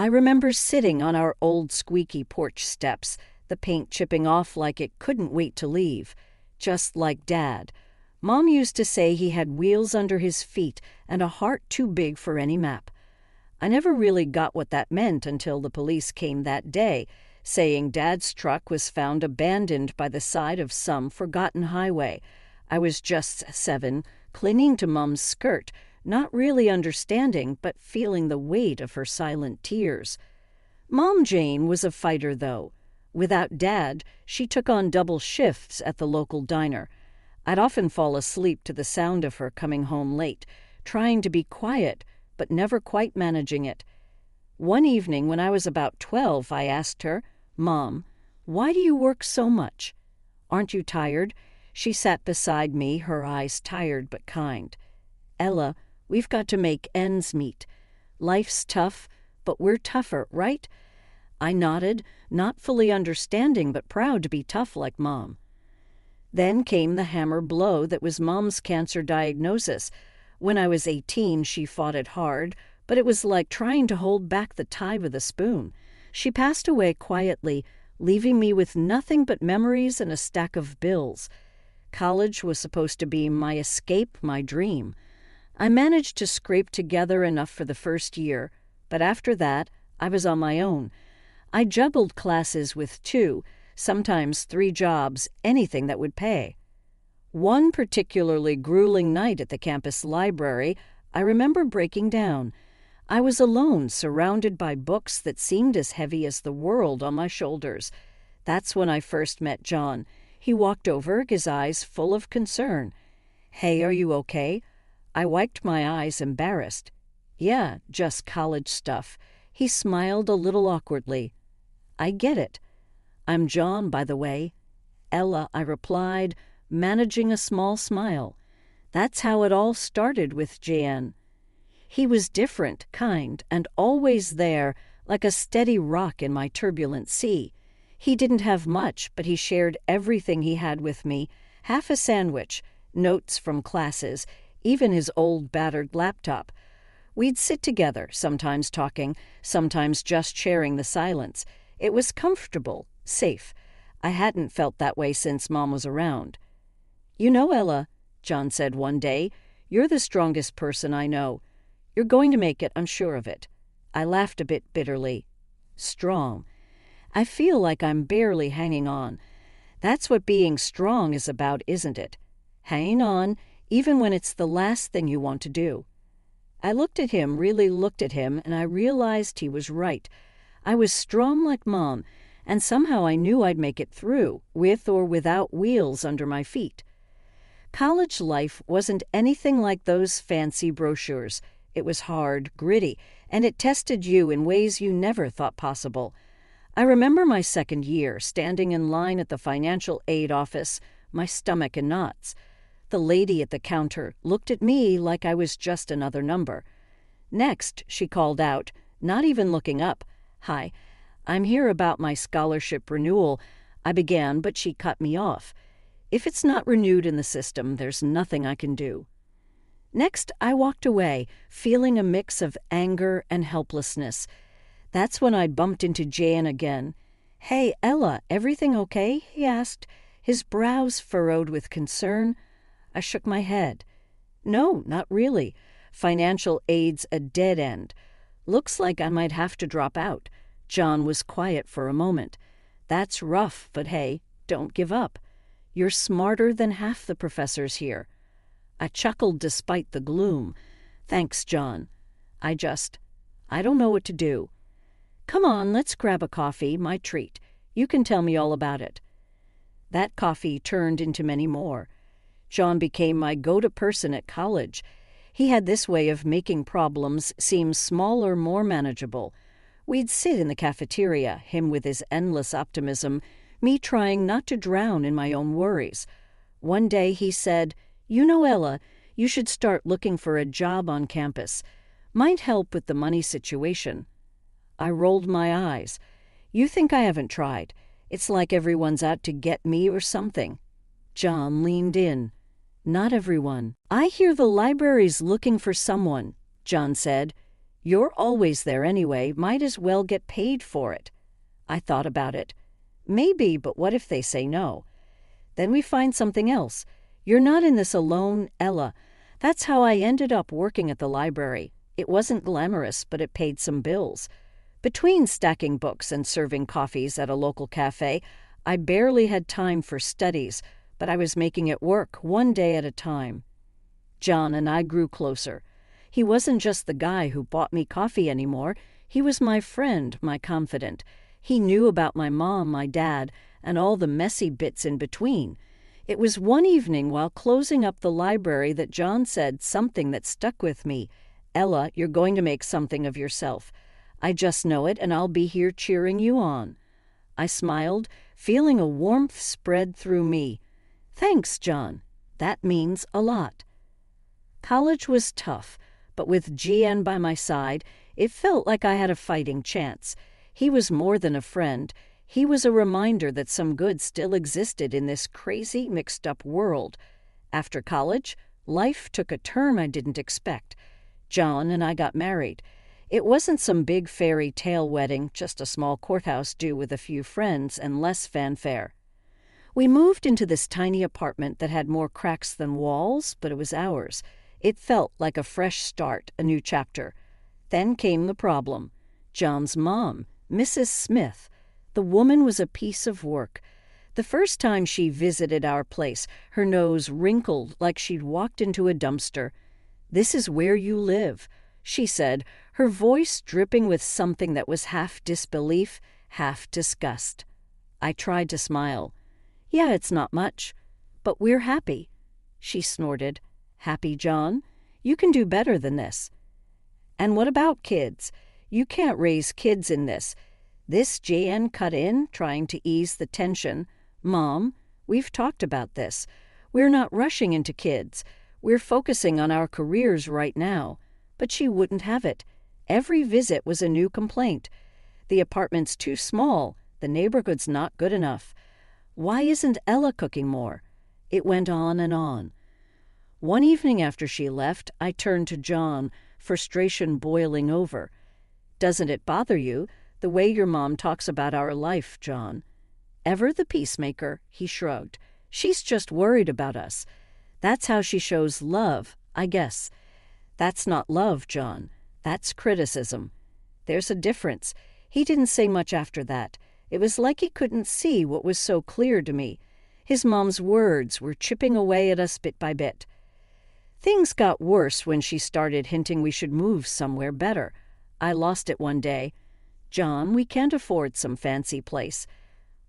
I remember sitting on our old squeaky porch steps, the paint chipping off like it couldn't wait to leave. Just like Dad. Mom used to say he had wheels under his feet and a heart too big for any map. I never really got what that meant until the police came that day, saying Dad's truck was found abandoned by the side of some forgotten highway. I was just 7, clinging to Mom's skirt, not really understanding, but feeling the weight of her silent tears. Mom Jane was a fighter, though. Without Dad, she took on double shifts at the local diner. I'd often fall asleep to the sound of her coming home late, trying to be quiet, but never quite managing it. One evening when I was about 12, I asked her, "Mom, why do you work so much? Aren't you tired?" She sat beside me, her eyes tired but kind. "Ella, we've got to make ends meet. Life's tough, but we're tougher, right?" I nodded, not fully understanding but proud to be tough like Mom. Then came the hammer blow that was Mom's cancer diagnosis. When I was 18, she fought it hard, but it was like trying to hold back the tide with a spoon. She passed away quietly, leaving me with nothing but memories and a stack of bills. College was supposed to be my escape, my dream. I managed to scrape together enough for the first year, but after that, I was on my own. I juggled classes with 2, sometimes 3 jobs, anything that would pay. One particularly grueling night at the campus library, I remember breaking down. I was alone, surrounded by books that seemed as heavy as the world on my shoulders. That's when I first met John. He walked over, his eyes full of concern. "Hey, are you okay?" I wiped my eyes, embarrassed. "Yeah, just college stuff." He smiled a little awkwardly. "I get it. I'm John, by the way." "Ella," I replied, managing a small smile. That's how it all started with Jan. He was different, kind, and always there, like a steady rock in my turbulent sea. He didn't have much, but he shared everything he had with me, half a sandwich, notes from classes, even his old battered laptop. We'd sit together, sometimes talking, sometimes just sharing the silence. It was comfortable, safe. I hadn't felt that way since Mom was around. "You know, Ella," John said one day, "you're the strongest person I know. You're going to make it, I'm sure of it." I laughed a bit bitterly. Strong. I feel like I'm barely hanging on. That's what being strong is about, isn't it? Hanging on, even when it's the last thing you want to do. I looked at him, really looked at him, and I realized he was right. I was strong like Mom, and somehow I knew I'd make it through, with or without wheels under my feet. College life wasn't anything like those fancy brochures. It was hard, gritty, and it tested you in ways you never thought possible. I remember my second year, standing in line at the financial aid office, my stomach in knots. The lady at the counter looked at me like I was just another number. Next, she called out, not even looking up, "Hi, I'm here about my scholarship renewal." I began, but she cut me off. If it's not renewed in the system, there's nothing I can do. Next, I walked away, feeling a mix of anger and helplessness. That's when I bumped into Jan again. "Hey, Ella, everything okay?" he asked, his brows furrowed with concern. I shook my head. "No, not really. Financial aid's a dead end. Looks like I might have to drop out." John was quiet for a moment. "That's rough, but hey, don't give up. You're smarter than half the professors here." I chuckled despite the gloom. "Thanks, John. I don't know what to do." "Come on, let's grab a coffee, my treat. You can tell me all about it." That coffee turned into many more. John became my go-to person at college. He had this way of making problems seem smaller, more manageable. We'd sit in the cafeteria, him with his endless optimism, me trying not to drown in my own worries. One day he said, "You know, Ella, you should start looking for a job on campus. Might help with the money situation." I rolled my eyes. "You think I haven't tried? It's like everyone's out to get me or something." John leaned in. "Not everyone. I hear the library's looking for someone," John said. You're always there anyway, might as well get paid for it. I thought about it. Maybe, but what if they say no? Then we find something else. You're not in this alone, Ella. That's how I ended up working at the library. It wasn't glamorous, but it paid some bills. Between stacking books and serving coffees at a local cafe, I barely had time for studies, but I was making it work one day at a time. John and I grew closer. He wasn't just the guy who bought me coffee anymore. He was my friend, my confidant. He knew about my mom, my dad, and all the messy bits in between. It was one evening while closing up the library that John said something that stuck with me. Ella, you're going to make something of yourself. I just know it, and I'll be here cheering you on. I smiled, feeling a warmth spread through me. Thanks, John. That means a lot. College was tough, but with GN by my side, it felt like I had a fighting chance. He was more than a friend. He was a reminder that some good still existed in this crazy, mixed-up world. After college, life took a turn I didn't expect. John and I got married. It wasn't some big fairy tale wedding, just a small courthouse due with a few friends and less fanfare. We moved into this tiny apartment that had more cracks than walls, but it was ours. It felt like a fresh start, a new chapter. Then came the problem. John's mom, Mrs. Smith. The woman was a piece of work. The first time she visited our place, her nose wrinkled like she'd walked into a dumpster. "This is where you live," she said, her voice dripping with something that was half disbelief, half disgust. I tried to smile. "Yeah, it's not much, but we're happy." She snorted. "Happy, John? You can do better than this." "And what about kids? You can't raise kids in this." This JN cut in, trying to ease the tension. "Mom, we've talked about this. We're not rushing into kids. We're focusing on our careers right now." But she wouldn't have it. Every visit was a new complaint. The apartment's too small. The neighborhood's not good enough. Why isn't Ella cooking more? It went on and on. One evening after she left, I turned to John, frustration boiling over. "Doesn't it bother you, the way your mom talks about our life, John?" "Ever the peacemaker," he shrugged. "She's just worried about us. That's how she shows love, I guess." "That's not love, John. That's criticism." "There's a difference." He didn't say much after that. It was like he couldn't see what was so clear to me. His mom's words were chipping away at us bit by bit. Things got worse when she started hinting we should move somewhere better. I lost it one day. "John, we can't afford some fancy place."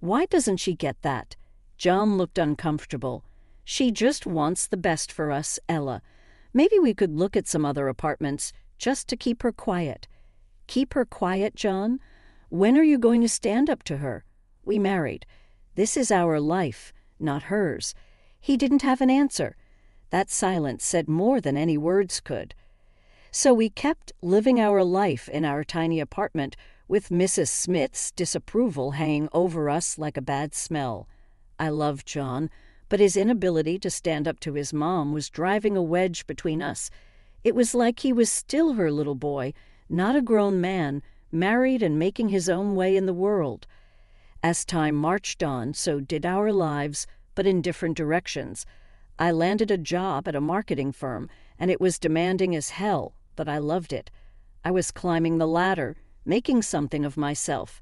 "Why doesn't she get that?" John looked uncomfortable. "She just wants the best for us, Ella. Maybe we could look at some other apartments, just to keep her quiet." "Keep her quiet, John? When are you going to stand up to her?" "We married. This is our life, not hers." He didn't have an answer. That silence said more than any words could. So we kept living our life in our tiny apartment, with Mrs. Smith's disapproval hanging over us like a bad smell. I loved John, but his inability to stand up to his mom was driving a wedge between us. It was like he was still her little boy, not a grown man, married and making his own way in the world. As time marched on, so did our lives, but in different directions. I landed a job at a marketing firm, and it was demanding as hell, but I loved it. I was climbing the ladder, making something of myself.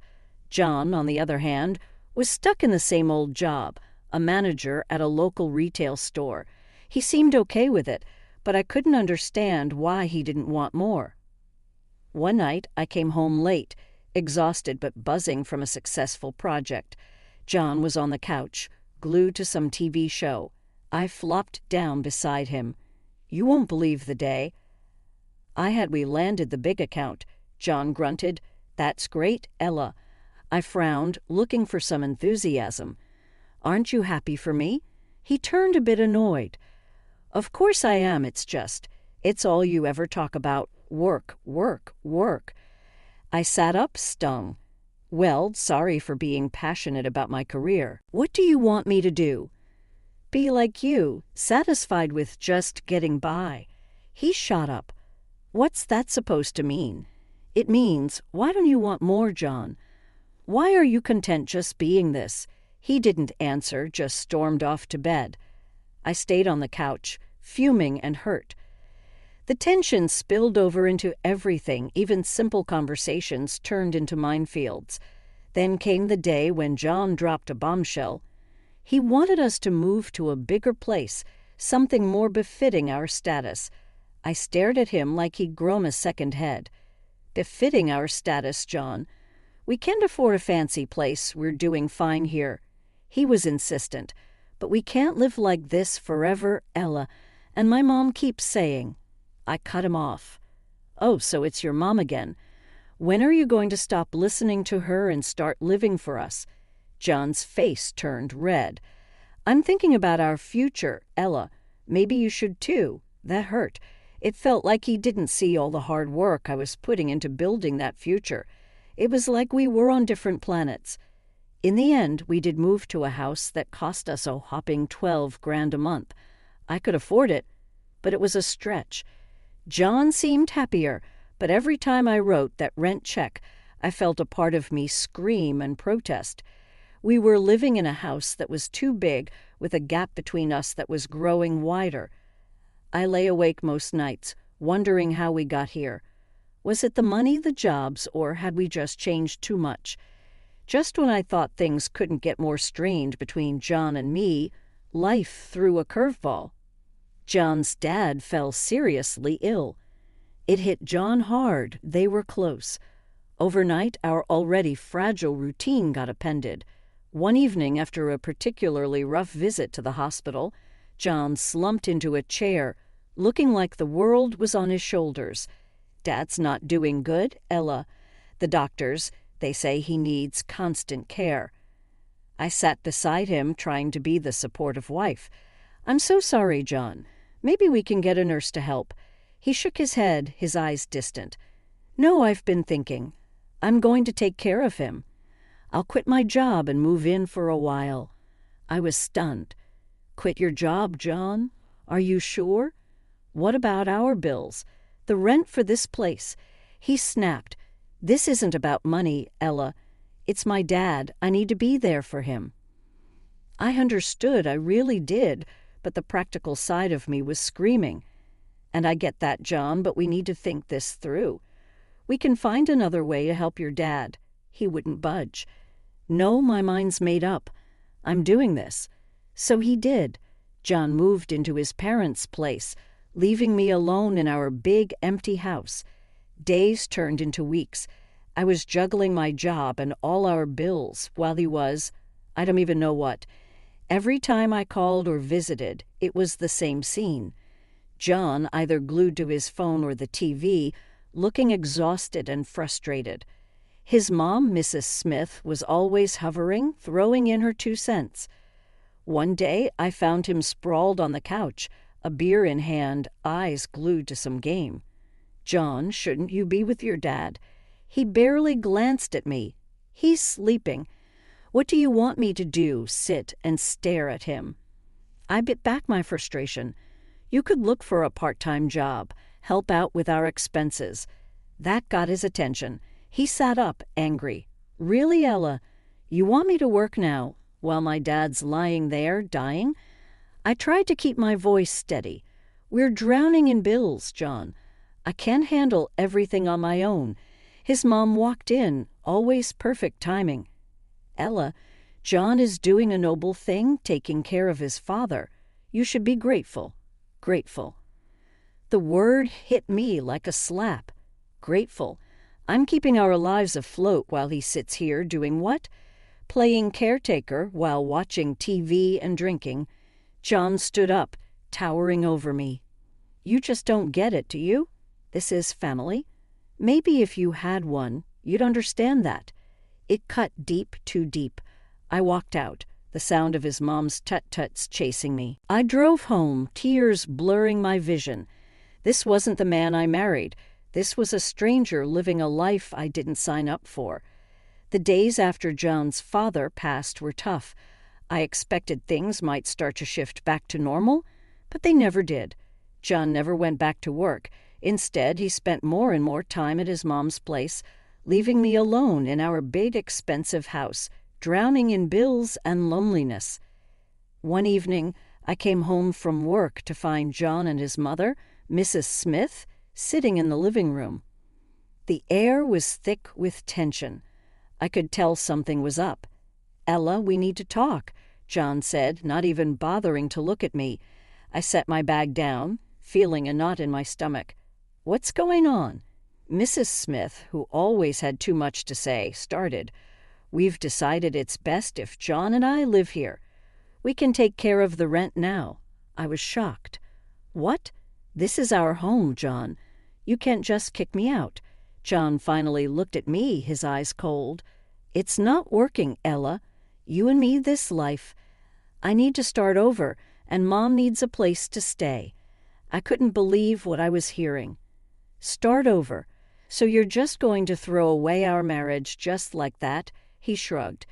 John, on the other hand, was stuck in the same old job, a manager at a local retail store. He seemed okay with it, but I couldn't understand why he didn't want more. One night, I came home late, exhausted but buzzing from a successful project. John was on the couch, glued to some TV show. I flopped down beside him. "You won't believe the day." We landed the big account." John grunted. "That's great, Ella." I frowned, looking for some enthusiasm. "Aren't you happy for me?" He turned a bit annoyed. "Of course I am, it's all you ever talk about. Work, work, work." I sat up, stung. "Well, sorry for being passionate about my career. What do you want me to do?" "Be like you, satisfied with just getting by." He shot up. What's that supposed to mean? It means, why don't you want more, John? Why are you content just being this? He didn't answer, just stormed off to bed. I stayed on the couch, fuming and hurt. The tension spilled over into everything, even simple conversations turned into minefields. Then came the day when John dropped a bombshell. He wanted us to move to a bigger place, something more befitting our status. I stared at him like he'd grown a second head. Befitting our status, John. We can't afford a fancy place. We're doing fine here. He was insistent. But we can't live like this forever, Ella. And my mom keeps saying. I cut him off. Oh, so it's your mom again. When are you going to stop listening to her and start living for us? John's face turned red. I'm thinking about our future, Ella. Maybe you should too. That hurt. It felt like he didn't see all the hard work I was putting into building that future. It was like we were on different planets. In the end, we did move to a house that cost us a whopping $12,000 a month. I could afford it, but it was a stretch. John seemed happier, but every time I wrote that rent check, I felt a part of me scream and protest. We were living in a house that was too big, with a gap between us that was growing wider. I lay awake most nights, wondering how we got here. Was it the money, the jobs, or had we just changed too much? Just when I thought things couldn't get more strained between John and me, life threw a curveball. John's dad fell seriously ill. It hit John hard. They were close. Overnight, our already fragile routine got upended. One evening, after a particularly rough visit to the hospital, John slumped into a chair, looking like the world was on his shoulders. Dad's not doing good, Ella. The doctors, they say he needs constant care. I sat beside him, trying to be the supportive wife. I'm so sorry, John. Maybe we can get a nurse to help. He shook his head, his eyes distant. No, I've been thinking. I'm going to take care of him. I'll quit my job and move in for a while. I was stunned. Quit your job, John? Are you sure? What about our bills? The rent for this place? He snapped. This isn't about money, Ella. It's my dad. I need to be there for him. I understood, I really did, but the practical side of me was screaming. And I get that, John, but we need to think this through. We can find another way to help your dad. He wouldn't budge. No, my mind's made up. I'm doing this. So he did. John moved into his parents' place, leaving me alone in our big, empty house. Days turned into weeks. I was juggling my job and all our bills while he was, I don't even know what. Every time I called or visited, it was the same scene. John, either glued to his phone or the TV, looking exhausted and frustrated. His mom, Mrs. Smith, was always hovering, throwing in her 2 cents. One day, I found him sprawled on the couch, a beer in hand, eyes glued to some game. John, shouldn't you be with your dad? He barely glanced at me. He's sleeping. What do you want me to do, sit and stare at him? I bit back my frustration. You could look for a part-time job, help out with our expenses. That got his attention. He sat up, angry. Really, Ella? You want me to work now, while my dad's lying there, dying? I tried to keep my voice steady. We're drowning in bills, John. I can't handle everything on my own. His mom walked in, always perfect timing. Ella, John is doing a noble thing, taking care of his father. You should be grateful. Grateful. The word hit me like a slap. Grateful. I'm keeping our lives afloat while he sits here doing what? Playing caretaker while watching TV and drinking. John stood up, towering over me. You just don't get it, do you? This is family. Maybe if you had one, you'd understand that. It cut deep, too deep. I walked out, the sound of his mom's tut-tuts chasing me. I drove home, tears blurring my vision. This wasn't the man I married. This was a stranger living a life I didn't sign up for. The days after John's father passed were tough. I expected things might start to shift back to normal, but they never did. John never went back to work. Instead, he spent more and more time at his mom's place, leaving me alone in our big, expensive house, drowning in bills and loneliness. One evening, I came home from work to find John and his mother, Mrs. Smith, sitting in the living room. The air was thick with tension. I could tell something was up. "Ella, we need to talk," John said, not even bothering to look at me. I set my bag down, feeling a knot in my stomach. "What's going on?" Mrs. Smith, who always had too much to say, started. "We've decided it's best if John and I live here. We can take care of the rent now." I was shocked. "What? This is our home, John. You can't just kick me out." John finally looked at me, his eyes cold. "It's not working, Ella. You and me this life. I need to start over, and Mom needs a place to stay." I couldn't believe what I was hearing. "Start over? So you're just going to throw away our marriage just like that?" He shrugged.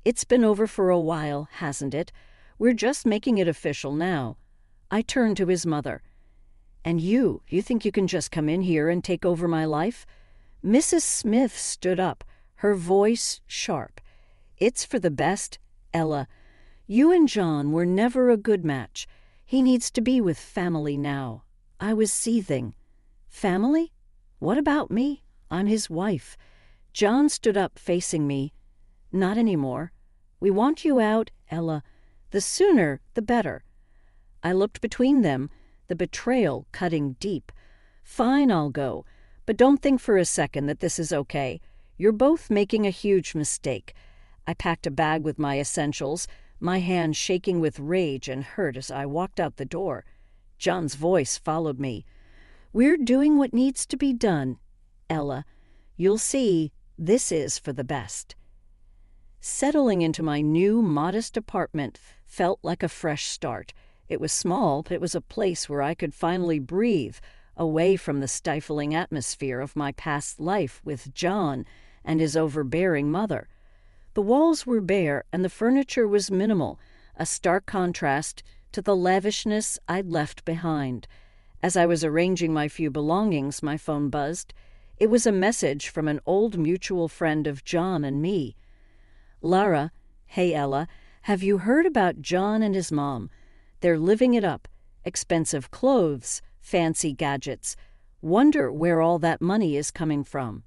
"It's been over for a while, hasn't it? We're just making it official now." I turned to his mother. "And you think you can just come in here and take over my life?" Mrs. Smith stood up, her voice sharp. "It's for the best, Ella. You and John were never a good match. He needs to be with family now." I was seething. "Family? What about me? I'm his wife." John stood up facing me. "Not anymore. We want you out, Ella. The sooner, the better." I looked between them, the betrayal cutting deep. "Fine, I'll go. But don't think for a second that this is okay. You're both making a huge mistake." I packed a bag with my essentials, my hand shaking with rage and hurt as I walked out the door. John's voice followed me. "We're doing what needs to be done, Ella. You'll see, this is for the best." Settling into my new, modest apartment felt like a fresh start. It was small, but it was a place where I could finally breathe, away from the stifling atmosphere of my past life with John and his overbearing mother. The walls were bare and the furniture was minimal, a stark contrast to the lavishness I'd left behind. As I was arranging my few belongings, my phone buzzed. It was a message from an old mutual friend of John and me. "Lara, hey Ella, have you heard about John and his mom? They're living it up. Expensive clothes, fancy gadgets. Wonder where all that money is coming from."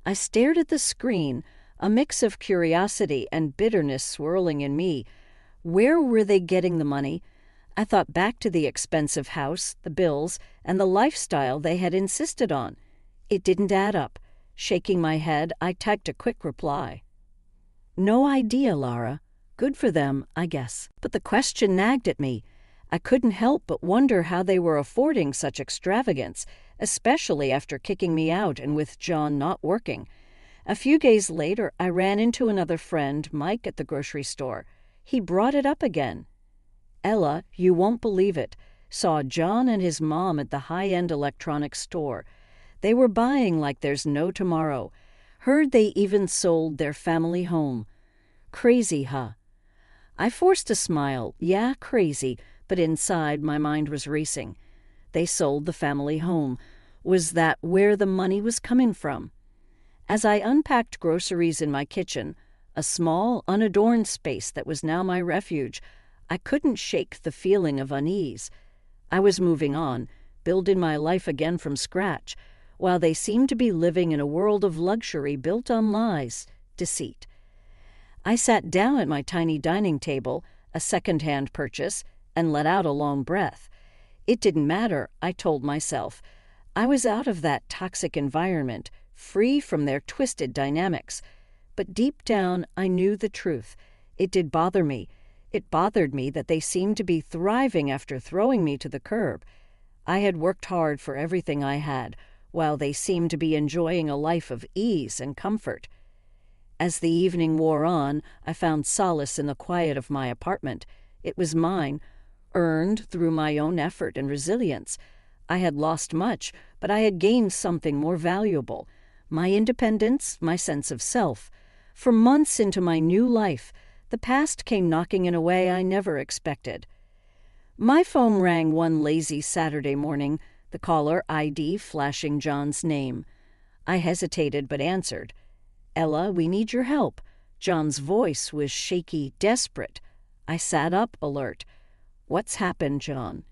I stared at the screen, a mix of curiosity and bitterness swirling in me. Where were they getting the money? I thought back to the expensive house, the bills, and the lifestyle they had insisted on. It didn't add up. Shaking my head, I typed a quick reply. "No idea, Lara. Good for them, I guess." But the question nagged at me. I couldn't help but wonder how they were affording such extravagance, especially after kicking me out and with John not working. A few days later, I ran into another friend, Mike, at the grocery store. He brought it up again. "Ella, you won't believe it. Saw John and his mom at the high-end electronics store. They were buying like there's no tomorrow. Heard they even sold their family home. Crazy, huh?" I forced a smile. Yeah, crazy, but inside my mind was racing. They sold the family home. Was that where the money was coming from? As I unpacked groceries in my kitchen, a small, unadorned space that was now my refuge, I couldn't shake the feeling of unease. I was moving on, building my life again from scratch, while they seemed to be living in a world of luxury built on lies, deceit. I sat down at my tiny dining table, a second-hand purchase, and let out a long breath. It didn't matter, I told myself. I was out of that toxic environment, free from their twisted dynamics. But deep down, I knew the truth. It did bother me. It bothered me that they seemed to be thriving after throwing me to the curb. I had worked hard for everything I had, while they seemed to be enjoying a life of ease and comfort. As the evening wore on, I found solace in the quiet of my apartment. It was mine, earned through my own effort and resilience. I had lost much, but I had gained something more valuable: my independence, my sense of self. For months into my new life, the past came knocking in a way I never expected. My phone rang one lazy Saturday morning, the caller ID flashing John's name. I hesitated but answered. "Ella, we need your help." John's voice was shaky, desperate. I sat up, alert. "What's happened, John?"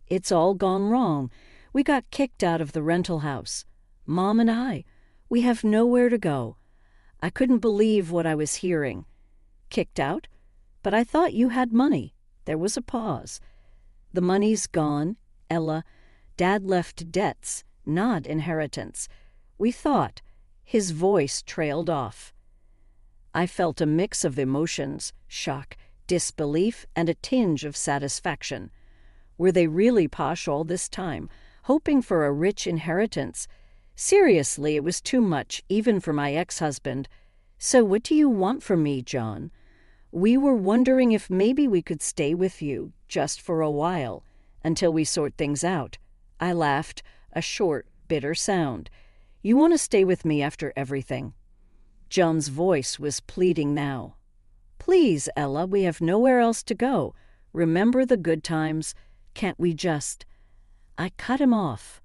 "It's all gone wrong. We got kicked out of the rental house. Mom and I. We have nowhere to go." I couldn't believe what I was hearing. "Kicked out? But I thought you had money." There was a pause. "The money's gone, Ella. Dad left debts, not inheritance. We thought." His voice trailed off. I felt a mix of emotions, shock, disbelief, and a tinge of satisfaction. Were they really posh all this time, hoping for a rich inheritance? Seriously, it was too much, even for my ex-husband. "So what do you want from me, John?" "We were wondering if maybe we could stay with you, just for a while, until we sort things out." I laughed, a short, bitter sound. "You want to stay with me after everything?" John's voice was pleading now. "Please, Ella, we have nowhere else to go. Remember the good times. Can't we just—" I cut him off.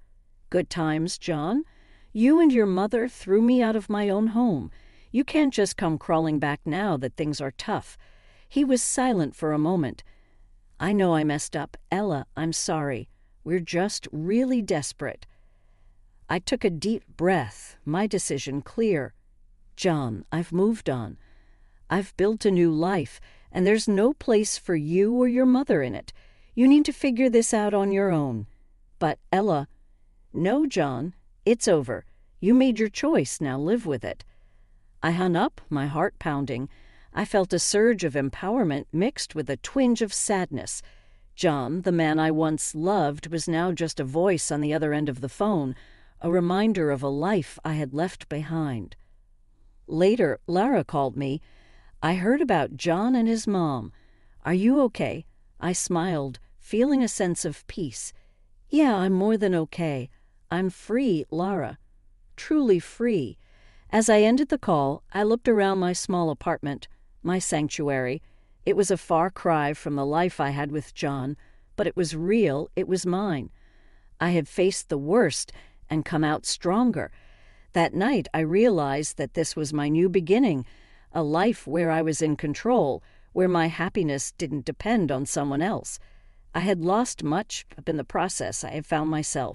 "Good times, John? You and your mother threw me out of my own home. You can't just come crawling back now that things are tough." He was silent for a moment. "I know I messed up. Ella, I'm sorry. We're just really desperate." I took a deep breath, my decision clear. "John, I've moved on. I've built a new life, and there's no place for you or your mother in it. You need to figure this out on your own." "But, Ella—" "No, John, it's over. You made your choice, now live with it." I hung up, my heart pounding. I felt a surge of empowerment mixed with a twinge of sadness. John, the man I once loved, was now just a voice on the other end of the phone, a reminder of a life I had left behind. Later, Lara called me. "I heard about John and his mom. Are you okay?" I smiled, feeling a sense of peace. "Yeah, I'm more than okay. I'm free, Lara. Truly free." As I ended the call, I looked around my small apartment, my sanctuary. It was a far cry from the life I had with John, but it was real, it was mine. I had faced the worst and come out stronger. That night I realized that this was my new beginning, a life where I was in control, where my happiness didn't depend on someone else. I had lost much, but in the process I had found myself.